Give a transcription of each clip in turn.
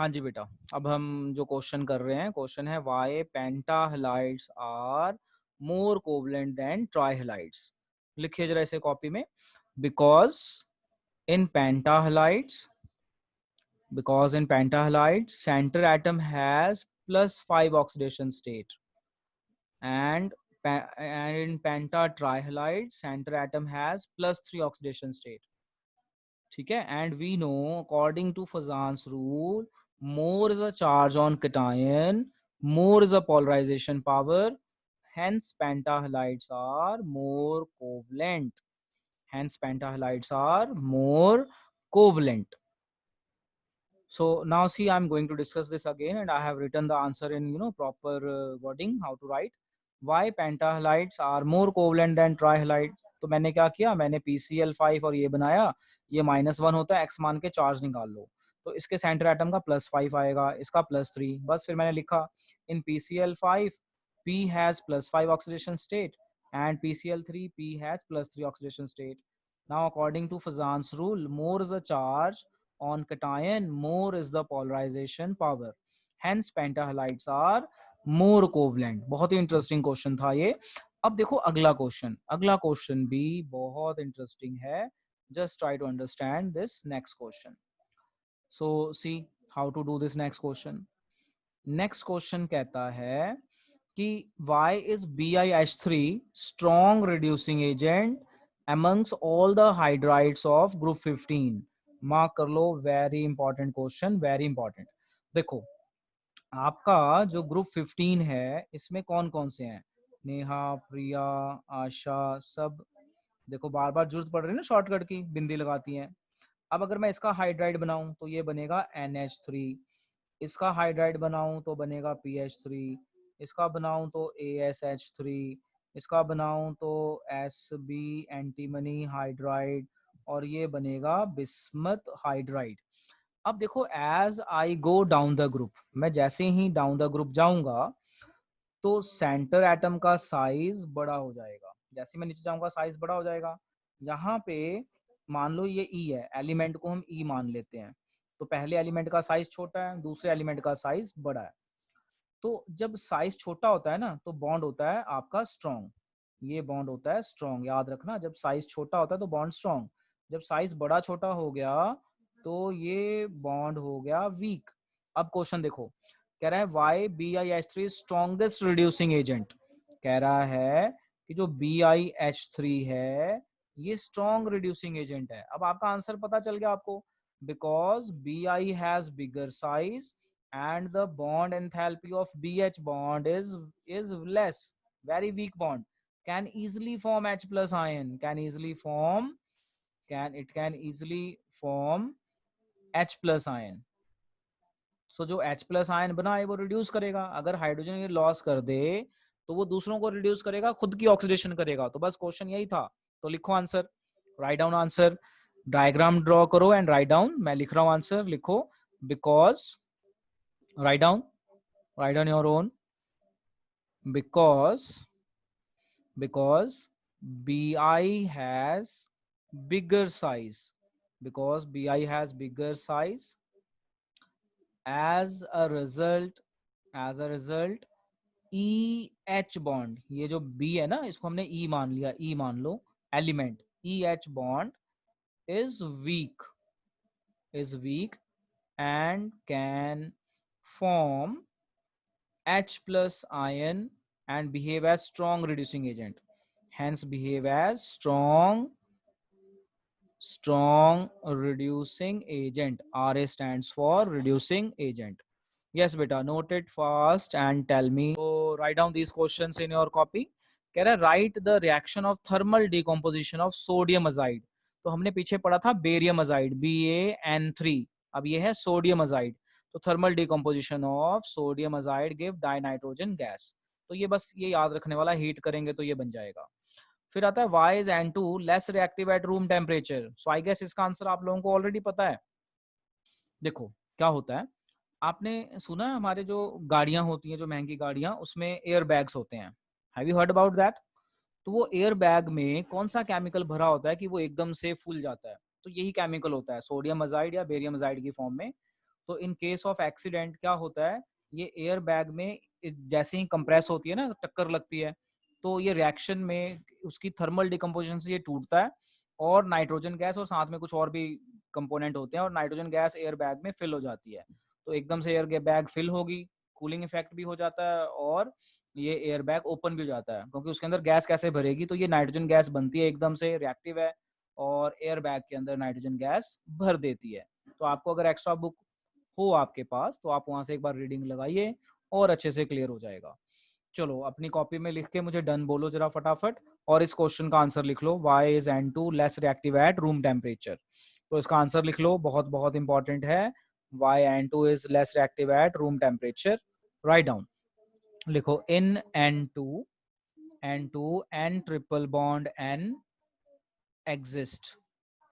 हाँ जी बेटा, अब हम जो क्वेश्चन कर रहे हैं, क्वेश्चन है why penta halides are more covalent than tri halides. लिखिए जरा इसे कॉपी में। Because in penta halides center atom has +5 oxidation state, and in penta trihalides center atom has +3 oxidation state. ठीक है, and we know according to Fazan's rule, more is a charge on cation, more is a polarization power, hence pentahalides are more covalent. So now see, I'm going to discuss this again, and I have written the answer in proper wording how to write. Why pentahalides are more covalent than trihalide? तो मैंने क्या किया, मैंने PCl5 और ये बनाया, ये -1 होता है, x मान के चार्ज निकाल लो, तो इसके सेंटर एटम का +5 आएगा, इसका +3, बस फिर मैंने लिखा इन PCl5 P has +5 oxidation state and PCl3 P has +3 oxidation state. Now according to Fazan's rule, more is the charge on cation, more is the polarization power, hence pentahalides are more covalent. बहुत ही interesting question था ये। अब देखो अगला question भी बहुत interesting है। Just try to understand this next question. So see how to do this next question. Next question कहता है कि why is BiH3 strong reducing agent amongst all the hydrides of group 15? Mark कर लो, very important question, very important. देखो आपका जो group 15 है इसमें कौन कौन से हैं, नेहा, प्रिया, आशा, सब। देखो बार बार जरूरत पड़ रही है ना शॉर्टकट की, बिंदी लगाती हैं। अब अगर मैं इसका हाइड्राइड बनाऊं तो ये बनेगा NH3, इसका हाइड्राइड बनाऊं तो बनेगा PH3, इसका बनाऊं तो ASH3, इसका बनाऊं तो SB एंटीमनी हाइड्राइड, और ये बनेगा बिस्मथ हाइड्राइड। अब देखो as I go down the group, मैं जैसे ही डाउन द ग्रुप जाऊंगा तो सेंटर एटम का साइज बड़ा हो जाएगा, जैसे मैं नीचे जाऊंगा साइज बड़ा हो जाएगा। यहाँ पे मान लो ये E है, एलिमेंट को हम E मान लेते हैं, तो पहले एलिमेंट का साइज छोटा है, दूसरे एलिमेंट का साइज बड़ा है। तो जब साइज छोटा होता है ना तो बॉन्ड होता है आपका स्ट्रॉन्ग, ये बॉन्ड होता है स्ट्रॉन्ग, याद रखना। जब साइज छोटा होता है तो बॉन्ड स्ट्रॉन्ग, जब साइज बड़ा छोटा हो गया तो ये बॉन्ड हो गया वीक। अब क्वेश्चन देखो, कह रहा है Y BiH3 strongest reducing agent. कह रहा है कि जो BiH3 है ये स्ट्रॉन्ग रिड्यूसिंग एजेंट है। अब आपका आंसर पता चल गया आपको, because Bi has bigger size and the bond enthalpy of BH bond is less, very weak bond, can easily form H plus ion, can easily form H plus ion. So जो H plus ion बना है वो reduce करेगा, अगर hydrogen ये loss कर दे तो वो दूसरों को रिड्यूस करेगा, खुद की ऑक्सीडेशन करेगा। तो बस क्वेश्चन यही था, तो लिखो answer, write down answer, diagram draw करो एंड राइट डाउन। मैं लिख रहा हूं आंसर, लिखो because, write down your own, because Bi has bigger size, as a result EH bond, ये जो B है ना इसको हमने E मान लिया, E मान लो element, EH bond is weak and can form H plus ion and behave as strong reducing agent, hence behave as strong reducing agent. RA stands for reducing agent. Yes beta, note it fast and tell me. So write down these questions in your copy. कह रहा है write the reaction of thermal decomposition of sodium azide. तो हमने पीछे पढ़ा था barium azide BaN3, अब ये है सोडियम अजाइड। तो thermal decomposition of sodium azide give dinitrogen gas. तो ये बस ये याद रखने वाला, हीट करेंगे तो ये बन जाएगा। फिर आता है why is N2 less reactive at room temperature? So I guess इसका आंसर आप लोगों को ऑलरेडी पता है। देखो क्या होता है, आपने सुना है हमारे जो गाड़ियां होती हैं, जो महंगी गाड़ियां, उसमें एयर बैग्स होते हैं, have you heard about that? तो वो एयर बैग में कौन सा केमिकल भरा होता है कि वो एकदम से फूल जाता है? तो यही केमिकल होता है सोडियम अजाइड या बेरियम अजाइड की फॉर्म में। तो इन केस ऑफ एक्सीडेंट क्या होता है, ये एयर बैग में जैसे ही कंप्रेस होती है ना, टक्कर लगती है, तो ये रिएक्शन में उसकी थर्मल डिकम्पोजिशन से ये टूटता है और नाइट्रोजन गैस और साथ में कुछ और भी कंपोनेंट होते हैं और नाइट्रोजन गैस एयर बैग में फिल हो जाती है। तो एकदम से एयर बैग फिल होगी, कूलिंग इफेक्ट भी हो जाता है और ये एयर बैग ओपन भी हो जाता है, क्योंकि उसके अंदर गैस कैसे भरेगी, तो ये नाइट्रोजन गैस बनती है, एकदम से रिएक्टिव है और एयर बैग के अंदर नाइट्रोजन गैस भर देती है। तो आपको अगर एक्स्ट्रा बुक हो आपके पास तो आप वहां से एक बार रीडिंग लगाइए और अच्छे से क्लियर हो जाएगा। चलो अपनी कॉपी में लिख के मुझे डन बोलो जरा फटाफट, और इस क्वेश्चन का आंसर लिख लो, why is N2 less reactive at room temperature. तो इसका आंसर लिख लो, बहुत बहुत इंपॉर्टेंट है, why N2 is less reactive at room temperature. Write down, लिखो in N2 N triple bond N exist,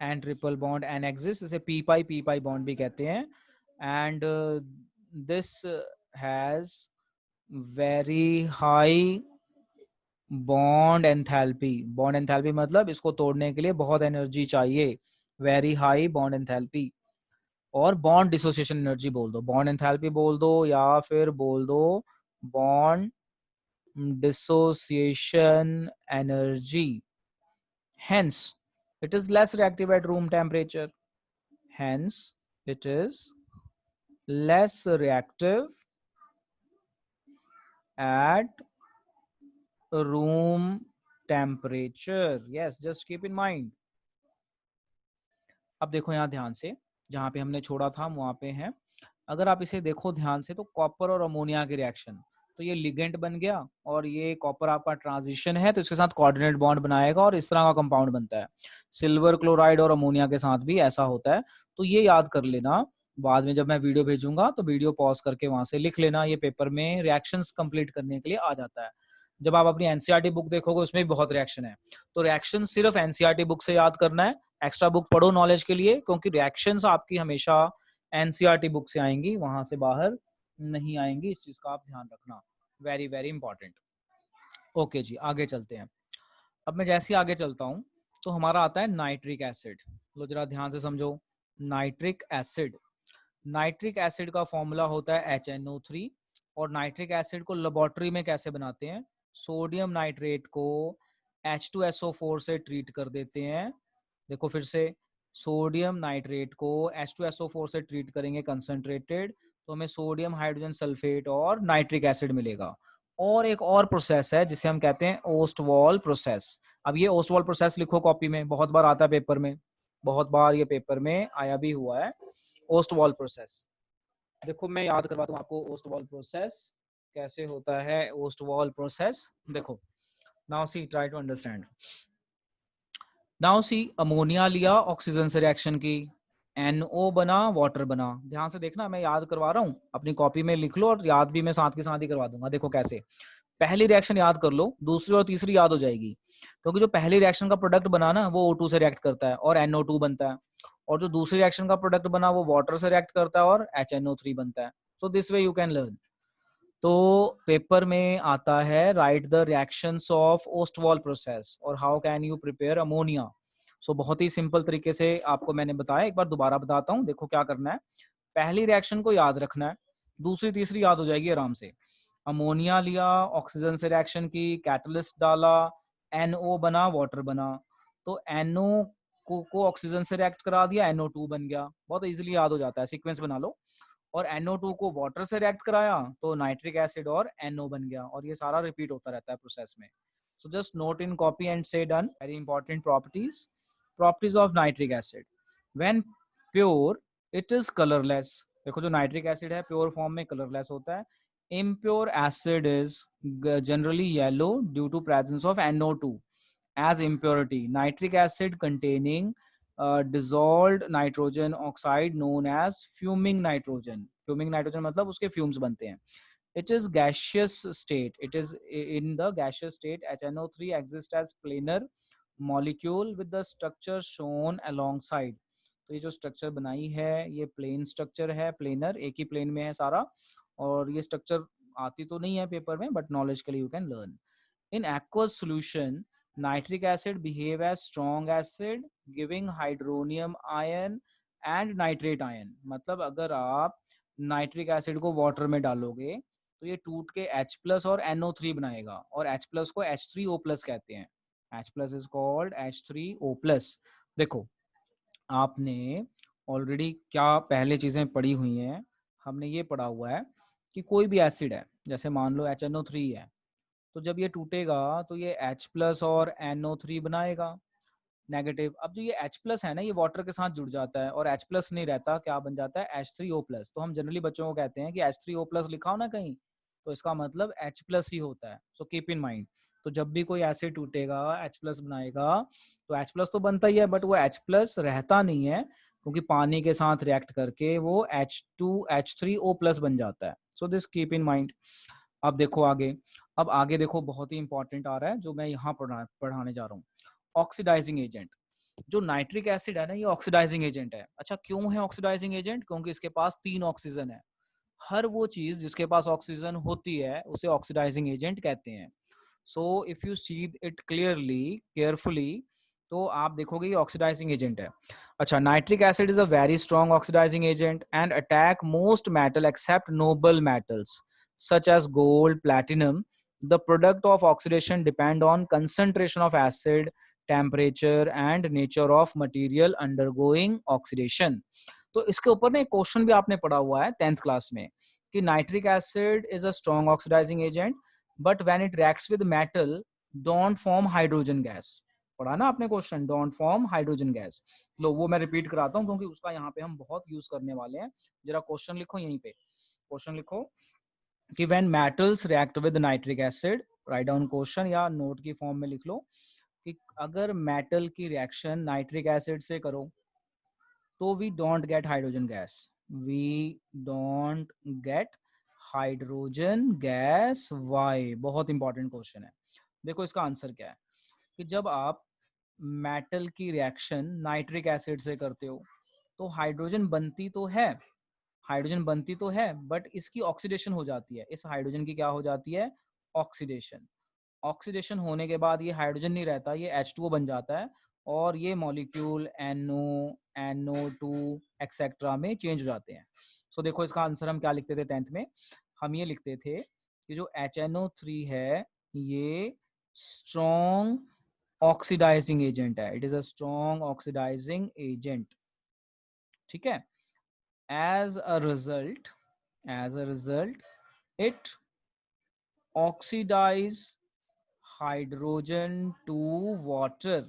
N triple bond N exist, इसे p pi bond भी कहते हैं। And this has very high bond enthalpy. Bond enthalpy मतलब इसको तोड़ने के लिए बहुत एनर्जी चाहिए, वेरी हाई बॉन्ड एंथैल्पी। और बॉन्ड डिसोसिएशन एनर्जी बोल दो, बॉन्ड एंथैल्पी बोल दो या फिर बोल दो bond dissociation energy. Hence it is less reactive at room temperature, hence it is less reactive at room temperature. Yes, just keep in mind. अब देखो यहाँ ध्यान से, जहाँ पे हमने छोड़ा था वहां पे है, अगर आप इसे देखो ध्यान से तो कॉपर और अमोनिया के रिएक्शन, तो ये लिगेंड बन गया और ये कॉपर आपका ट्रांजिशन है तो इसके साथ कोऑर्डिनेट बॉन्ड बनाएगा और इस तरह का कंपाउंड बनता है। सिल्वर क्लोराइड और अमोनिया के साथ भी ऐसा होता है, तो ये याद कर लेना, बाद में जब मैं वीडियो भेजूंगा तो वीडियो पॉज करके वहां से लिख लेना, ये पेपर में रिएक्शंस कंप्लीट करने के लिए आ जाता है। जब आप अपनी एनसीईआरटी बुक देखोगे उसमें भी बहुत रिएक्शन है, तो रिएक्शन सिर्फ एनसीईआरटी बुक से याद करना है, एक्स्ट्रा बुक पढ़ो नॉलेज के लिए, क्योंकि रिएक्शंस आपकी हमेशा एनसीईआरटी बुक से आएंगी, वहां से बाहर नहीं आएंगी, इस चीज का आप ध्यान रखना, वेरी वेरी इंपॉर्टेंट। ओके जी, आगे चलते हैं। अब मैं जैसे आगे चलता हूं तो हमारा आता है नाइट्रिक एसिड। लो जरा ध्यान से समझो, नाइट्रिक एसिड, नाइट्रिक एसिड का फॉर्मूला होता है HNO3। और नाइट्रिक एसिड को लेबोरेटरी में कैसे बनाते हैं, सोडियम नाइट्रेट को H2SO4 से ट्रीट कर देते हैं। देखो फिर से, सोडियम नाइट्रेट को H2SO4 से ट्रीट करेंगे कंसंट्रेटेड, तो हमें सोडियम हाइड्रोजन सल्फेट और नाइट्रिक एसिड मिलेगा। और एक और प्रोसेस है जिसे हम कहते हैं ओस्टवॉल प्रोसेस। अब ये ओस्टवॉल प्रोसेस लिखो कॉपी में, बहुत बार आता है पेपर में, बहुत बार ये पेपर में आया भी हुआ है, ओस्टवॉल प्रोसेस। देखो मैं याद करवाता हूँ आपको ओस्टवॉल प्रोसेस कैसे होता है। ओस्टवॉल प्रोसेस देखो, now see try to understand. Now see, ammonia लिया, ऑक्सीजन से रिएक्शन की, NO बना, वाटर बना। ध्यान से देखना, मैं याद करवा रहा हूँ, अपनी कॉपी में लिख लो और याद भी मैं साथ के साथ ही करवा दूंगा। देखो कैसे, पहली रिएक्शन याद कर लो, दूसरी और तीसरी याद हो जाएगी, क्योंकि जो पहली रिएक्शन का प्रोडक्ट बना ना वो O2 से रिएक्ट करता है और NO2 बनता है, और जो दूसरी रिएक्शन का प्रोडक्ट बना वो वाटर से रिएक्ट करता है और HNO3 बनता है। So this way you can learn. तो पेपर में आता है write the reactions of Ostwald process और how can you prepare ammonia. So बहुत ही सिंपल तरीके से आपको मैंने बताया, एक बार दोबारा बताता हूँ। देखो क्या करना है, पहली रिएक्शन को याद रखना है, दूसरी तीसरी याद हो जाएगी आराम से। अमोनिया लिया, ऑक्सीजन से रिएक्शन की, कैटलिस्ट डाला, NO बना, वाटर बना, तो NO को ऑक्सीजन से रिएक्ट करा दिया, NO2 बन गया। बहुत इजीली याद हो जाता है, सीक्वेंस बना लो। और NO2 को वाटर से रिएक्ट कराया तो नाइट्रिक एसिड और NO बन गया, और ये सारा रिपीट होता रहता है प्रोसेस में। So just note in copy and say done. Very important properties, properties of nitric acid. When pure it is colourless. देखो जो नाइट्रिक एसिड है प्योर फॉर्म में कलरलेस होता है। Impure acid is generally yellow due to presence of NO2 as impurity. Nitric acid containing dissolved nitrogen oxide known as fuming nitrogen. Fuming nitrogen मतलब उसके fumes बनते हैं। It is gaseous state. It is in the gaseous state. HNO3 exists as planar molecule with the structure shown alongside. तो ये जो structure बनाई है ये प्लेन स्ट्रक्चर है, प्लेनर, एक ही प्लेन में है सारा, और ये स्ट्रक्चर आती तो नहीं है पेपर में, बट नॉलेज के लिए you can learn. In aqueous solution, nitric acid behave as strong acid, giving hydronium ion and nitrate ion. मतलब अगर आप नाइट्रिक एसिड को वाटर में डालोगे तो ये टूट के H+ और NO3 बनाएगा, और H+ को H3O+ कहते हैं। H+ is called H3O+। देखो आपने ऑलरेडी क्या पहले चीजें पढ़ी हुई हैं, हमने ये पढ़ा हुआ है कि कोई भी एसिड है, जैसे मान लो HNO3 है, तो जब ये टूटेगा तो ये H+ और NO3 बनाएगा नेगेटिव। अब जो ये H+ है ना, ये वाटर के साथ जुड़ जाता है और H+ नहीं रहता, क्या बन जाता है H3O+। तो हम जनरली बच्चों को कहते हैं कि H3O+ लिखा हो ना कहीं, तो इसका मतलब H+ ही होता है। So keep in mind. तो जब भी कोई एसिड टूटेगा H+ बनाएगा, तो H+ तो बनता ही है, बट वो H+ रहता नहीं है, क्योंकि पानी के साथ रिएक्ट करके वो H3O+ बन जाता है। So this keep in mind. अब देखो आगे, अब आगे देखो बहुत ही इंपॉर्टेंट आ रहा है जो मैं यहाँ पढ़ाने जा रहा हूँ, ऑक्सीडाइजिंग एजेंट। जो नाइट्रिक एसिड है ना, ये ऑक्सीडाइजिंग एजेंट है। अच्छा क्यों है ऑक्सीडाइजिंग एजेंट? क्योंकि इसके पास 3 ऑक्सीजन है। हर वो चीज जिसके पास ऑक्सीजन होती है उसे ऑक्सीडाइजिंग एजेंट कहते हैं। So if you see it clearly carefully, तो आप देखोगे ये ऑक्सीडाइजिंग एजेंट है। अच्छा, nitric acid is a very strong oxidising agent and attack most metal except noble metals such as gold, platinum. The product of oxidation depend on concentration of acid, temperature and nature of material undergoing oxidation. तो इसके ऊपर ना एक question भी आपने पढ़ा हुआ है 10th क्लास में कि nitric acid is a strong oxidising agent but when it reacts with metal don't form hydrogen gas. पढ़ा ना आपने question, don't form hydrogen gas. लो वो मैं रिपीट कराता हूँ क्योंकि उसका यहाँ पे हम बहुत यूज करने वाले हैं। जरा क्वेश्चन लिखो, यहीं पे क्वेश्चन लिखो कि when metals react with nitric acid, write down question या नोट की फॉर्म में लिख लो कि अगर मेटल की रिएक्शन नाइट्रिक एसिड से करो तो we don't get hydrogen gas, we don't get hydrogen gas. Why? बहुत इंपॉर्टेंट क्वेश्चन है। देखो इसका आंसर क्या है कि जब आप मेटल की रिएक्शन नाइट्रिक एसिड से करते हो तो हाइड्रोजन बनती तो है, हाइड्रोजन बनती तो है, बट इसकी ऑक्सीडेशन हो जाती है। इस हाइड्रोजन की क्या हो जाती है? ऑक्सीडेशन। ऑक्सीडेशन होने के बाद ये हाइड्रोजन नहीं रहता, ये H2O बन जाता है और ये मॉलिक्यूल NO, NO2 एक्सेट्रा में चेंज हो जाते हैं। सो देखो इसका आंसर हम क्या लिखते थे 10th में? हम ये लिखते थे कि जो HNO3 है ये स्ट्रॉन्ग ऑक्सीडाइजिंग एजेंट है, it is a strong oxidising agent. ठीक है। as a result it oxidize hydrogen to water,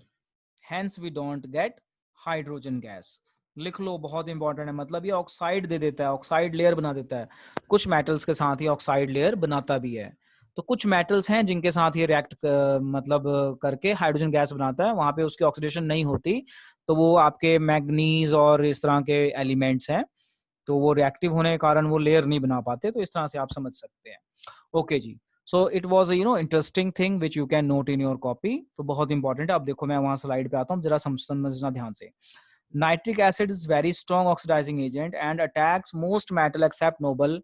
hence we don't get hydrogen gas। लिख लो, बहुत इंपॉर्टेंट है। मतलब ये ऑक्साइड दे देता है, ऑक्साइड लेयर बना देता है। कुछ मेटल्स के साथ ही ऑक्साइड लेयर बनाता भी है। तो कुछ मेटल्स हैं जिनके साथ ये रिएक्ट मतलब करके हाइड्रोजन गैस बनाता है, वहां पे उसकी ऑक्सीडेशन नहीं होती, तो वो आपके मैग्नीज और इस तरह के एलिमेंट्स हैं, तो वो रिएक्टिव होने के कारण वो लेयर नहीं बना पाते। तो इस तरह से आप समझ सकते हैं। ओके जी। So it was interesting thing which you can note in your copy. तो बहुत इंपॉर्टेंट है। अब देखो मैं वहां स्लाइड पे आता हूँ, जरा समझना ध्यान से। Nitric acid is very strong oxidising agent and attacks most metal except noble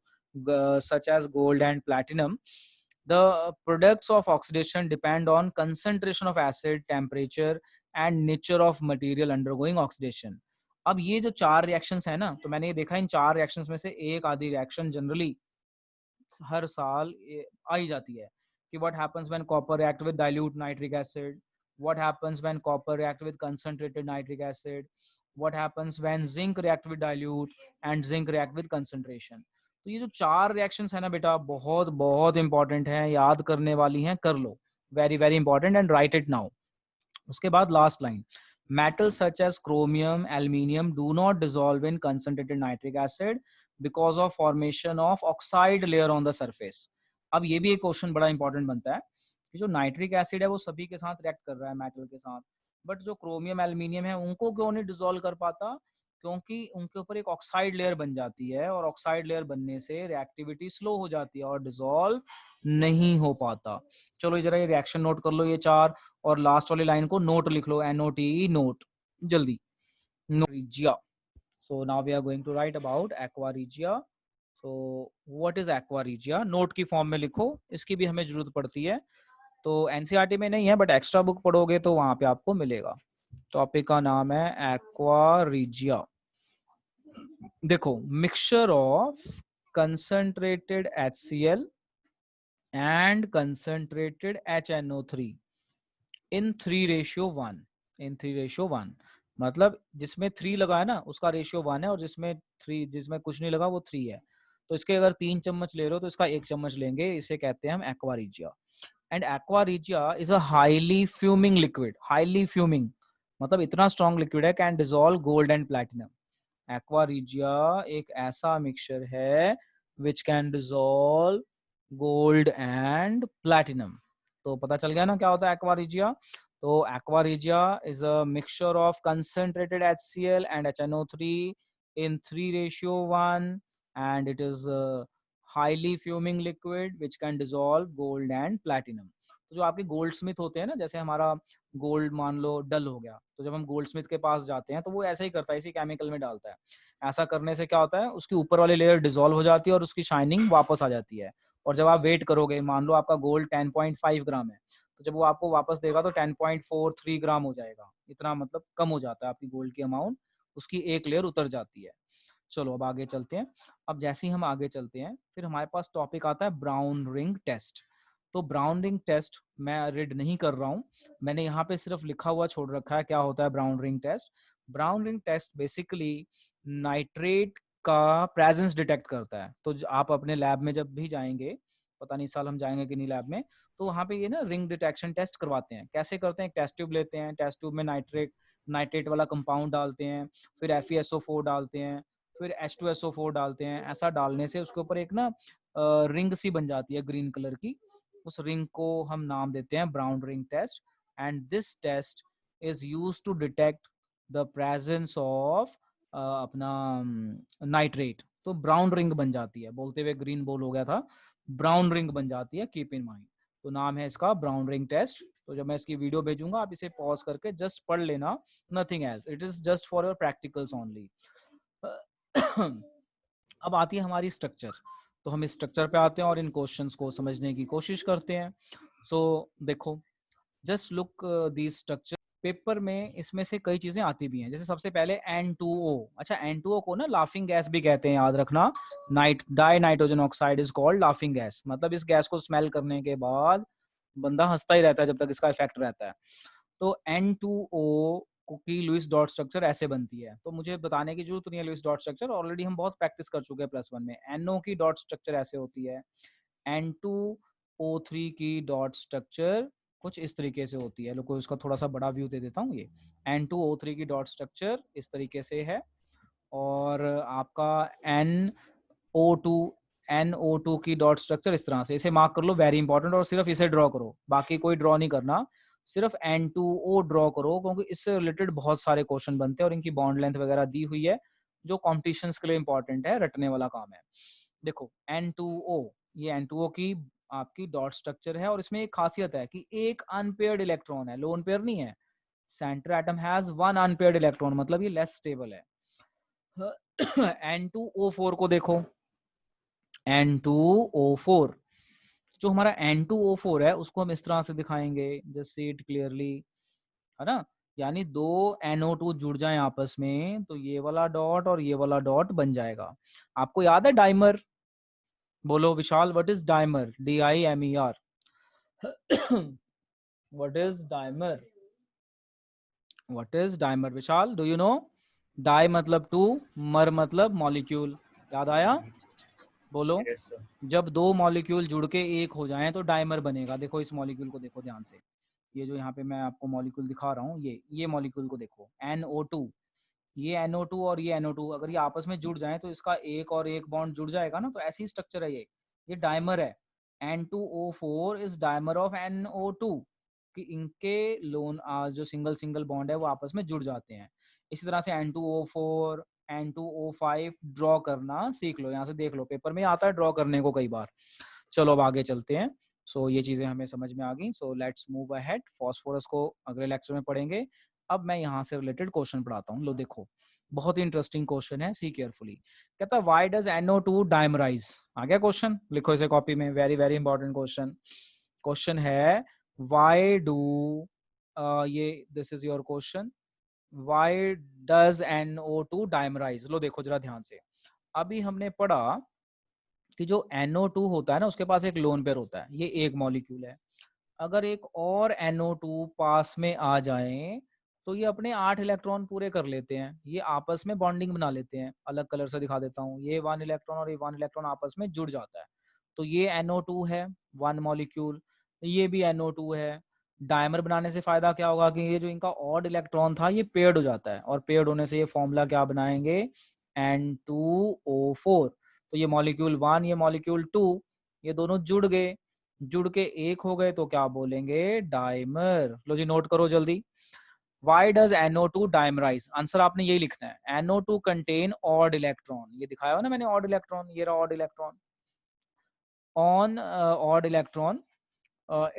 such as gold and platinum. The products of oxidation depend on concentration of acid, temperature and nature of material undergoing oxidation. अब ये जो 4 reactions है ना, तो मैंने ये देखा इन 4 reactions में से एक आधी रिएक्शन जनरली हर साल आ ही जाती है कि what happens when copper react with dilute nitric acid, what happens when copper react with concentrated nitric acid, what happens when zinc react with dilute and zinc react with concentration. तो ये जो 4 reactions है ना बेटा, बहुत बहुत important है, याद करने वाली हैं, कर लो। Very very important and write it now. उसके बाद last line, metals such as chromium, aluminium do not dissolve in concentrated nitric acid because of formation of oxide layer on the surface। अब ये भी एक क्वेश्चन बड़ा important बनता है कि जो नाइट्रिक एसिड है वो सभी के साथ रिएक्ट कर रहा है मेटल के साथ, बट जो क्रोमियम एल्यूमिनियम है उनको क्यों नहीं डिसॉल्व कर पाता? क्योंकि उनके ऊपर एक ऑक्साइड लेयर बन जाती है और ऑक्साइड लेयर बनने से रिएक्टिविटी स्लो हो जाती है और डिसॉल्व नहीं हो पाता। चलो जरा ये रिएक्शन नोट कर लो ये 4, और लास्ट वाली लाइन को नोट लिख लो, NOTE नोट, जल्दी। Aqua so now we are going to write about aqua regia. So what is aqua regia? Note की फॉर्म में लिखो, इसकी भी हमें जरूरत पड़ती है। तो एनसीईआरटी में नहीं है, बट एक्स्ट्रा बुक पढ़ोगे तो वहां पे आपको मिलेगा। टॉपिक का नाम है एक्वा रिजिया। देखो, mixture of concentrated HCl and concentrated HNO3 इन 3:1, इन 3:1, मतलब जिसमें 3 लगा है ना उसका रेशियो 1 है, और जिसमें कुछ नहीं लगा वो 3 है। तो इसके अगर 3 चम्मच ले रहे हो तो इसका 1 चम्मच लेंगे, इसे कहते हैं हम aqua regia. And aqua regia is a highly fuming liquid, highly fuming मतलब इतना स्ट्रॉन्ग लिक्विड है, can dissolve gold and platinum. Aqua regia एक ऐसा मिक्सचर है which can dissolve gold and platinum. तो पता चल गया ना क्या होता है एक्वा रिजिया। तो aqua regia is a mixture of concentrated HCl and HNO3 in 3:1, and it is a highly fuming liquid which can dissolve gold and platinum. तो जो आपके गोल्ड स्मिथ होते हैं ना, जैसे हमारा गोल्ड मान लो डल हो गया, तो जब हम गोल्ड स्मिथ के पास जाते हैं तो वो ऐसा ही करता है, इसी केमिकल में डालता है। ऐसा करने से क्या होता है, उसकी ऊपर वाली लेयर डिसॉल्व हो जाती है और उसकी शाइनिंग वापस आ जाती है। और जब आप वेट करोगे, मान लो आपका गोल्ड 10.5 ग्राम है, तो जब वो आपको वापस देगा तो 10.43 ग्राम हो जाएगा। इतना मतलब कम हो जाता है आपकी गोल्ड की अमाउंट, उसकी एक लेयर उतर जाती है। चलो अब आगे चलते हैं। अब जैसे ही हम आगे चलते हैं फिर हमारे पास टॉपिक आता है ब्राउन रिंग टेस्ट। तो ब्राउन रिंग टेस्ट मैं रीड नहीं कर रहा हूँ, मैंने यहाँ पे सिर्फ लिखा हुआ छोड़ रखा है क्या होता है brown ring test. Brown ring test basically nitrate का प्रेजेंस डिटेक्ट करता है। तो आप अपने लैब में जब भी जाएंगे, पता नहीं साल हम जाएंगे कि नहीं लैब में, तो वहाँ पे ये ना रिंग डिटेक्शन टेस्ट करवाते हैं। कैसे करते हैं, टेस्ट ट्यूब लेते हैं, टेस्ट ट्यूब में नाइट्रेट वाला कंपाउंड डालते हैं, फिर FeSO4 डालते हैं, फिर H2SO4 डालते हैं। ऐसा डालने से उसके ऊपर एक ना रिंग सी बन जाती है ग्रीन कलर की। उस रिंग को हम नाम देते हैं brown ring test. And this test is used to detect the presence of अपना नाइट्रेट। तो ब्राउन रिंग बन जाती है, बोलते हुए ग्रीन बोल हो गया था, ब्राउन रिंग बन जाती है, कीप इन माइंड। तो नाम है इसका ब्राउन रिंग टेस्ट। तो जब मैं इसकी वीडियो भेजूंगा आप इसे पॉज करके जस्ट पढ़ लेना, nothing else, it is just for your practicals only. अब आती है हमारी स्ट्रक्चर। तो हम इस स्ट्रक्चर पे आते हैं और इन क्वेश्चंस को समझने की कोशिश करते हैं। सो देखो, just look the structure. Paper में इसमें से कई चीजें आती भी हैं, जैसे सबसे पहले N2O। अच्छा, N2O को ना लाफिंग गैस भी कहते हैं, याद रखना। Die nitrogen oxide is called laughing gas. मतलब इस गैस को स्मेल करने के बाद बंदा हंसता ही रहता है जब तक इसका इफेक्ट रहता है। तो N2O की लुईस डॉट स्ट्रक्चर ऐसे बनती है। तो मुझे बताने की जरूरत नहीं है लुईस डॉट स्ट्रक्चर, ऑलरेडी हम बहुत प्रैक्टिस कर चुके हैं +1 में। NO की डॉट स्ट्रक्चर ऐसे होती है, N2O3 की डॉट स्ट्रक्चर कुछ इस तरीके से होती है। लोगों इसका थोड़ा सा बड़ा व्यू दे देता हूँ। ये N2O3 की डॉट स्ट्रक्चर इस तरीके से है, और आपका NO2 NO2 की डॉट स्ट्रक्चर इस तरह से। इसे मार्क कर लो, वेरी इंपॉर्टेंट, और सिर्फ इसे ड्रॉ करो, बाकी कोई ड्रॉ नहीं करना, सिर्फ N2O ड्रॉ करो, क्योंकि इससे रिलेटेड बहुत सारे क्वेश्चन बनते हैं और इनकी बॉन्ड लेंथ वगैरह दी हुई है, जो कॉम्पिटिशन्स के लिए इंपॉर्टेंट है, रटने वाला काम है। देखो N2O, ये N2O की आपकी डॉट स्ट्रक्चर है, और इसमें एक खासियत है कि एक अनपेयर्ड इलेक्ट्रॉन है, लोन पेयर नहीं है। Centre atom has 1 unpaired electron, मतलब ये लेस स्टेबल है। N2O4 को देखो, N2O4, जो हमारा N2O4 है उसको हम इस तरह से दिखाएंगे, जस्ट सी इट क्लियरली, है ना। यानी दो NO2 जुड़ जाएं आपस में तो ये वाला डॉट और ये वाला डॉट बन जाएगा। आपको याद है डाइमर? बोलो Vishal, what is dimer? DIMER। What is dimer? What is dimer Vishal, do you know? Di मतलब टू, मर मतलब मॉलिक्यूल, याद आया? बोलो। Yes, sir. जब दो मॉलिक्यूल जुड़ के एक हो जाएं तो डाइमर बनेगा। देखो इस मॉलिक्यूल को देखो ध्यान से, ये जो यहाँ पे मैं आपको मॉलिक्यूल दिखा रहा हूँ, ये मॉलिक्यूल को देखो, NO2। ये NO2 और ये NO2 अगर ये आपस में जुड़ जाएं तो इसका एक और एक बॉन्ड जुड़ जाएगा ना, तो ऐसी स्ट्रक्चर है ये डाइमर है। N2O4 is dimer of NO2, कि इनके लोन जो सिंगल सिंगल बॉन्ड है वो आपस में जुड़ जाते हैं। इसी तरह से N2O4 N2O5 ड्रॉ करना सीख लो, यहाँ से देख लो, पेपर में आता है ड्रॉ करने को कई बार। चलो अब आगे चलते हैं। सो ये चीजें हमें समझ में आ गई। So let's move ahead. Phosphorus को अगले लेक्चर में पढ़ेंगे। अब मैं यहाँ से रिलेटेड क्वेश्चन पढ़ाता हूँ। लो देखो, बहुत ही इंटरेस्टिंग क्वेश्चन है, सी केयरफुली। कहता है व्हाई डज NO2 डाइमराइज। आ गया क्वेश्चन, लिखो इसे कॉपी में, very very important question. Question है व्हाई डू, ये this is your question, why does NO2 dimerise. लो देखो जरा ध्यान से, अभी हमने पढ़ा कि जो NO2 होता है ना, उसके पास एक लोन पेयर होता है, ये एक मॉलिक्यूल है। अगर एक और NO2 पास में आ जाए तो ये अपने 8 इलेक्ट्रॉन पूरे कर लेते हैं, ये आपस में बॉन्डिंग बना लेते हैं। अलग कलर से दिखा देता हूँ, ये 1 इलेक्ट्रॉन और ये 1 इलेक्ट्रॉन आपस में जुड़ जाता है, तो ये NO2 है, 1 मॉलिक्यूल। ये भी NO2 है। डायमर बनाने से फायदा क्या होगा कि ये जो इनका ऑड इलेक्ट्रॉन था ये पेयर्ड हो जाता है, और पेयर्ड होने से ये फॉर्मूला क्या बनाएंगे, N2O4। तो ये मॉलिक्यूल 1, ये मॉलिक्यूल 2, ये दोनों जुड़ गए, जुड़ के एक हो गए, तो क्या बोलेंगे, डाइमर। लो जी नोट करो जल्दी, Why does NO2 dimerize? Answer आपने यही लिखना है, NO2 contain odd electron। ये दिखाया हुआ ना मैंने odd electron, ये रहा odd electron। On odd electron,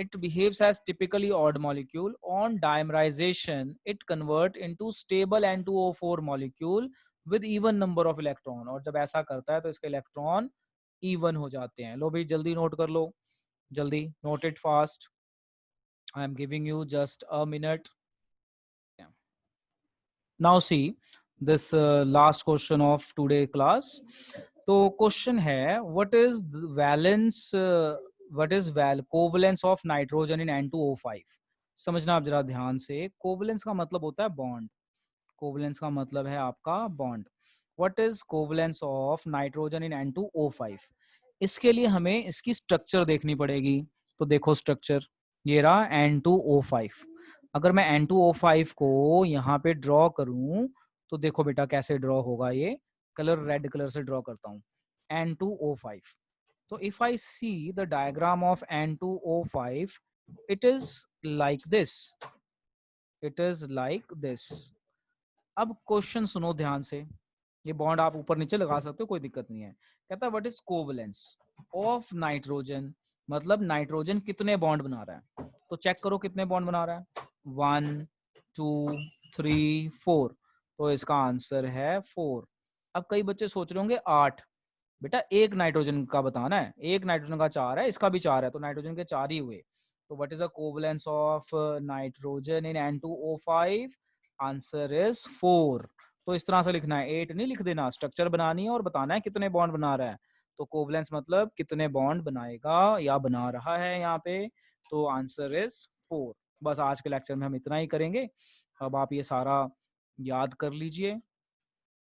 it behaves as typically odd molecule. On dimerization, it convert into stable N2O4 molecule with even number of electron। और जब ऐसा करता है तो इसके इलेक्ट्रॉन even हो जाते हैं। लो भाई जल्दी नोट कर लो, जल्दी note it fast. I am giving you just a minute. Now see this last question of today class। तो क्वेश्चन है, what is the valence what is covalence of nitrogen in N2O5। समझना आप जरा ध्यान से, कोवलेंस का मतलब होता है बॉन्ड, कोवलेंस का मतलब है आपका bond. What is covalence of nitrogen in N2O5। इसके लिए हमें इसकी स्ट्रक्चर देखनी पड़ेगी। तो देखो स्ट्रक्चर, ये रहा N2O5। अगर मैं N2O5 को यहाँ पे ड्रॉ करूं तो देखो बेटा कैसे ड्रॉ होगा, ये कलर रेड कलर से ड्रॉ करता हूं, N2O5। तो if I see the diagram of N2O5, it is like this, it is like this। अब क्वेश्चन सुनो ध्यान से, ये बॉन्ड आप ऊपर नीचे लगा सकते हो, कोई दिक्कत नहीं है। कहता है what is covalence of nitrogen, मतलब नाइट्रोजन कितने बॉन्ड बना रहा है। तो चेक करो कितने बॉन्ड बना रहा है, 1 2 3 4। तो इसका आंसर है 4। अब कई बच्चे सोच रहे होंगे 8। बेटा एक नाइट्रोजन का बताना है, एक नाइट्रोजन का 4 है, इसका भी 4 है, तो नाइट्रोजन के 4 ही हुए। तो what is the covalence of nitrogen in N2O5, answer is 4। तो इस तरह से लिखना है, 8 नहीं लिख देना, स्ट्रक्चर बनानी है और बताना है कितने बॉन्ड बना रहा है। तो कोवलेंस मतलब कितने बॉन्ड बनाएगा या बना रहा है यहाँ पे, तो आंसर इज 4। बस आज के लेक्चर में हम इतना ही करेंगे। अब आप ये सारा याद कर लीजिए।